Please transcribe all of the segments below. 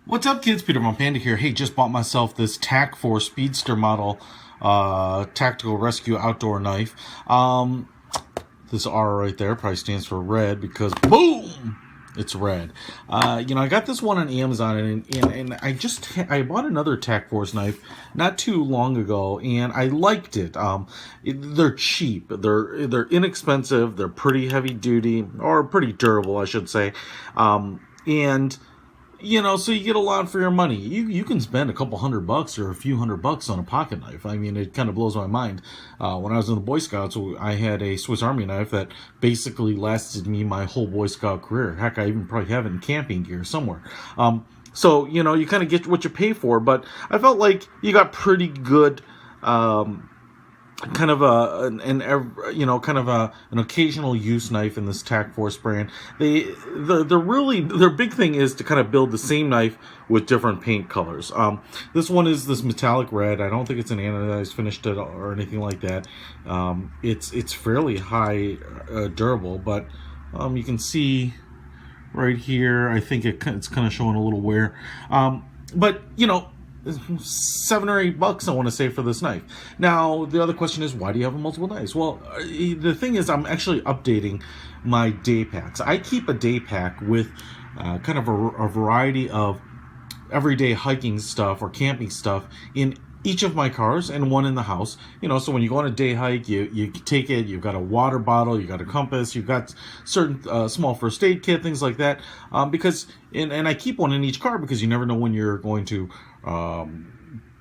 What's up, kids? Peter from Panda here. Hey, just bought myself this TAC-Force Speedster model tactical rescue outdoor knife. This R right there probably stands for red because boom, it's red. I got this one on Amazon, and I bought another TacForce knife not too long ago, and I liked it. They're cheap, they're inexpensive, they're pretty heavy duty, or pretty durable, I should say, and so you get a lot for your money. You can spend a couple $100 or a few $100 on a pocket knife. I mean, it kind of blows my mind. When I was in the Boy Scouts, I had a Swiss Army knife that basically lasted me my whole Boy Scout career. Heck, I even probably have it in camping gear somewhere. So you kind of get what you pay for, but I felt like you got pretty good kind of an occasional use knife in this TacForce brand. Their big thing is to kind of build the same knife with different paint colors. This one is this metallic red. I don't think it's an anodized finish or anything like that. It's fairly high durable, but you can see right here, I think it's kind of showing a little wear. But $7 or $8 I want to say for this knife. Now the other question is, why do you have multiple knives? Well, the thing is, I'm actually updating my day packs. I keep a day pack with kind of a variety of everyday hiking stuff or camping stuff in each of my cars and one in the house. So when you go on a day hike, you take it, you've got a water bottle, you've got a compass, you've got certain small first aid kit, things like that. And I keep one in each car because you never know when you're going to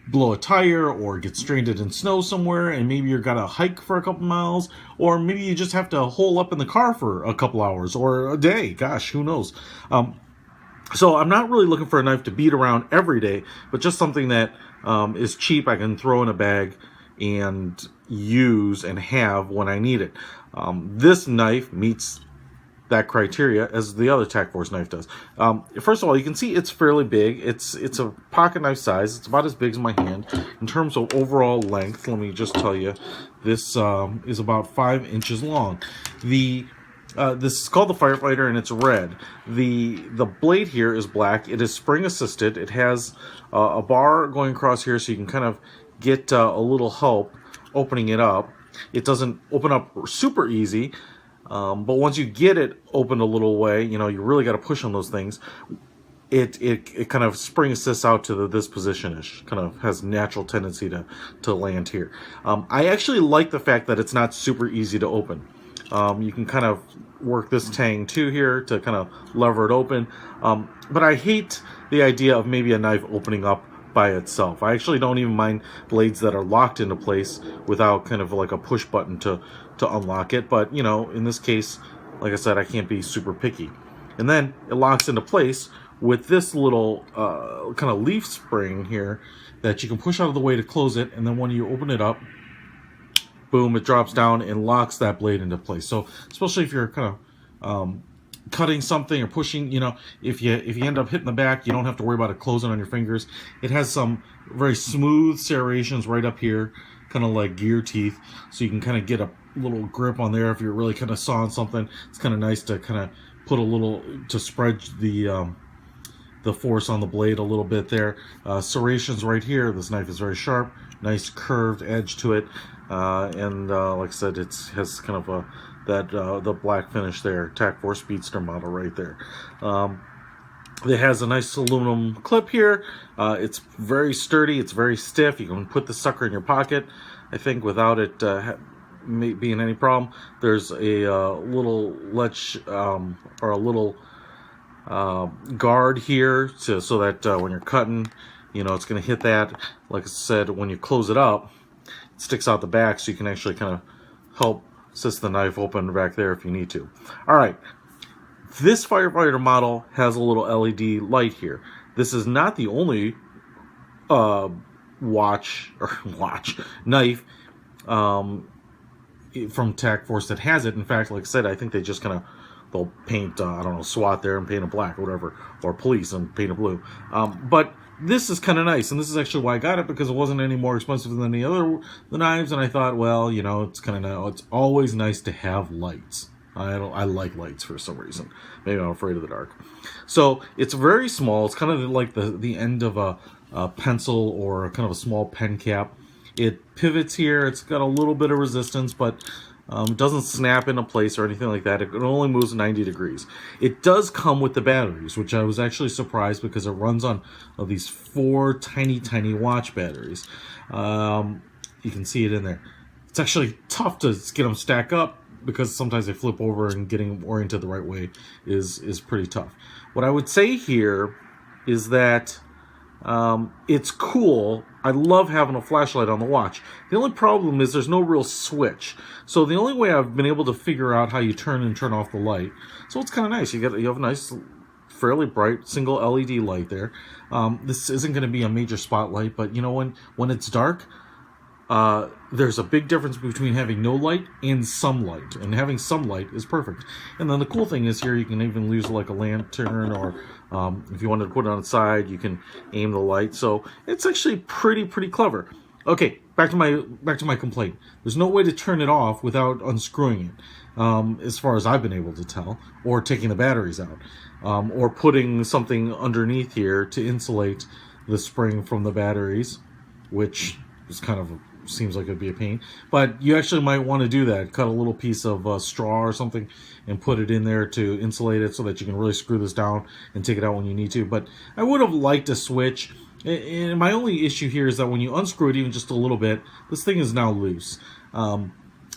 blow a tire or get stranded in snow somewhere, and maybe you've got to hike for a couple miles, or maybe you just have to hole up in the car for a couple hours or a day. Gosh, who knows? So I'm not really looking for a knife to beat around every day, but just something that is cheap, I can throw in a bag and use and have when I need it. This knife meets that criteria as the other TacForce knife does. First of all, you can see it's fairly big. It's a pocket knife size. It's about as big as my hand. In terms of overall length, let me just tell you, this is about 5 inches long. This is called the Firefighter, and it's red. The blade here is black. It is spring assisted. It has a bar going across here, so you can kind of get a little help opening it up. It doesn't open up super easy, but once you get it opened a little way, you really got to push on those things. It kind of spring assists out to this position-ish, kind of has natural tendency to land here. I actually like the fact that it's not super easy to open. You can kind of work this tang too here to kind of lever it open. But I hate the idea of maybe a knife opening up by itself. I actually don't even mind blades that are locked into place without kind of like a push button to unlock it. But, in this case, like I said, I can't be super picky. And then it locks into place with this little kind of leaf spring here that you can push out of the way to close it. And then when you open it up, boom, it drops down and locks that blade into place. So especially if you're kind of cutting something or pushing, if you end up hitting the back, you don't have to worry about it closing on your fingers. It has some very smooth serrations right up here, kind of like gear teeth, so you can kind of get a little grip on there if you're really kind of sawing something. It's kind of nice to kind of put a little, to spread the force on the blade a little bit there. Serrations right here. This knife is very sharp, nice curved edge to it, and like I said, it has kind of the black finish there. TacForce Speedster model right there. It has a nice aluminum clip here. It's very sturdy. It's very stiff. You can put the sucker in your pocket, I think, without it being any problem. There's a little latch or a little guard here so that when you're cutting, it's going to hit that. Like I said, when you close it up, it sticks out the back, so you can actually kind of help assist the knife open back there if you need to. All right, this Firefighter model has a little LED light here. This is not the only knife from TacForce that has it. In fact, like I said, I think they just kind of, they'll paint, SWAT there and paint it black or whatever, or police and paint it blue. But this is kind of nice, and this is actually why I got it, because it wasn't any more expensive than the knives, and I thought, well, it's kind of, it's always nice to have lights. I like lights for some reason. Maybe I'm afraid of the dark. So it's very small. It's kind of like the end of a pencil or kind of a small pen cap. It pivots here. It's got a little bit of resistance, but it doesn't snap into place or anything like that. It only moves 90 degrees. It does come with the batteries, which I was actually surprised because it runs on these 4 tiny watch batteries. You can see it in there. It's actually tough to get them stacked up because sometimes they flip over, and getting them oriented the right way is pretty tough. What I would say here is that it's cool. I love having a flashlight on the watch. The only problem is there's no real switch. So the only way I've been able to figure out how you turn and turn off the light. So it's kind of nice. You have a nice, fairly bright single LED light there. This isn't going to be a major spotlight, but you know, when it's dark, there's a big difference between having no light and some light, and having some light is perfect. And then the cool thing is here you can even use like a lantern, or if you wanted to put it on its side, you can aim the light. So it's actually pretty clever. Okay, back to my complaint. There's no way to turn it off without unscrewing it, as far as I've been able to tell, or taking the batteries out, or putting something underneath here to insulate the spring from the batteries, which is kind of seems like it'd be a pain. But you actually might want to do that. Cut a little piece of straw or something and put it in there to insulate it so that you can really screw this down and take it out when you need to. But I would have liked a switch. And my only issue here is that when you unscrew it even just a little bit, this thing is now loose.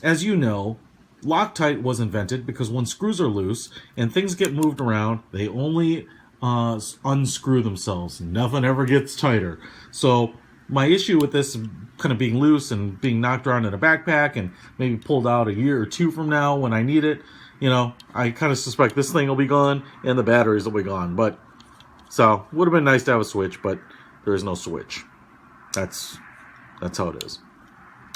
As you know, Loctite was invented because when screws are loose and things get moved around, they only unscrew themselves. Nothing ever gets tighter. So my issue with this kind of being loose and being knocked around in a backpack and maybe pulled out a year or two from now when I need it, you know, I kind of suspect this thing will be gone and the batteries will be gone. But so would have been nice to have a switch, but there is no switch. That's how it is.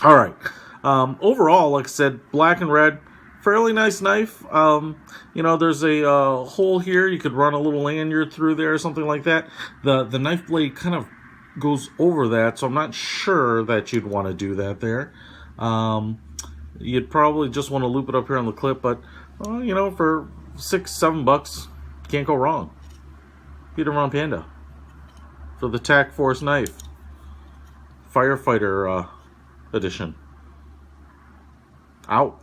All right. Overall, like I said, black and red, fairly nice knife. You know, there's a hole here. You could run a little lanyard through there or something like that. The knife blade kind of goes over that, so I'm not sure that you'd want to do that there. You'd probably just want to loop it up here on the clip, but you know, for $6-7, can't go wrong. Get around Panda for the TAC-Force knife, firefighter edition. Out.